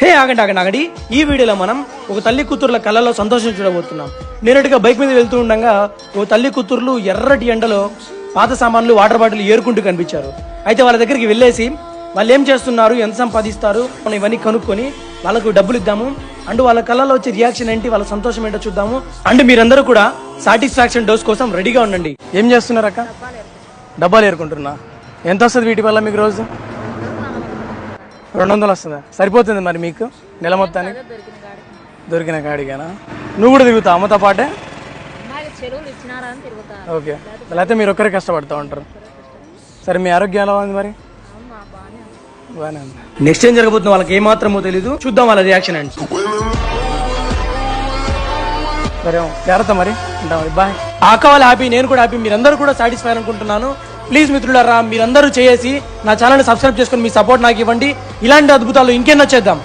హే ఆగండి ఈ వీడియోలో మనం ఒక తల్లి కూతుర్ల కళ్ళలో సంతోషం చూడబోతున్నాం. నేనట్టుగా బైక్ మీద వెళ్తూ ఉండగా ఓ తల్లి కూతుర్లు ఎర్రటి ఎండలో పాత సామాన్లు వాటర్ బాటిల్ ఏరుకుంటూ కనిపించారు. అయితే వాళ్ళ దగ్గరికి వెళ్ళేసి వాళ్ళు ఏం చేస్తున్నారు, ఎంత సంపాదిస్తారు మనం ఇవన్నీ కనుక్కొని వాళ్ళకు డబ్బులు ఇద్దాము. అండ్ వాళ్ళ కళ్ళలో వచ్చే రియాక్షన్ ఏంటి, వాళ్ళ సంతోషం ఏంటో చూద్దాము. అండ్ మీరందరూ కూడా సాటిస్ఫాక్షన్ డోస్ కోసం రెడీగా ఉండండి. ఏం చేస్తున్నారు అక్క? డబ్బాలు ఏరుకుంటున్నా. ఎంత వస్తుంది వీటి వల్ల మీకు రోజు? 200 వస్తుందా? సరిపోతుంది మరి మీకు నెల మొత్తానికి? దొరికిన కాడిగానా? నువ్వు కూడా తిరుగుతావు అమ్మతో పాటే? ఓకే, లేకపోతే మీరు ఒక్కరే కష్టపడుతూ ఉంటారు. సరే, మీ ఆరోగ్యం ఎలా ఉంది మరి? బాగానే ఉంది. నెక్స్ట్ ఏం జరగబోతుంది వాళ్ళకి ఏమాత్రమో తెలీదు. చూద్దాం వాళ్ళ రియాక్షన్ అండి. సరే, జాగ్రత్త మరి. ఉంటాం, బాయ్. అక్క వాళ్ళు హ్యాపీ, నేను కూడా హ్యాపీ, మీరందరూ కూడా సాటిస్ఫై అనుకుంటున్నాను. ప్లీజ్ మిత్రులారా, మీరందరూ చేసి నా ఛానల్ సబ్స్క్రైబ్ చేసుకొని మీ సపోర్ట్ నాకు ఇవ్వండి. ఇలాంటి అద్భుతాలు ఇంకెన్నో చేద్దాం.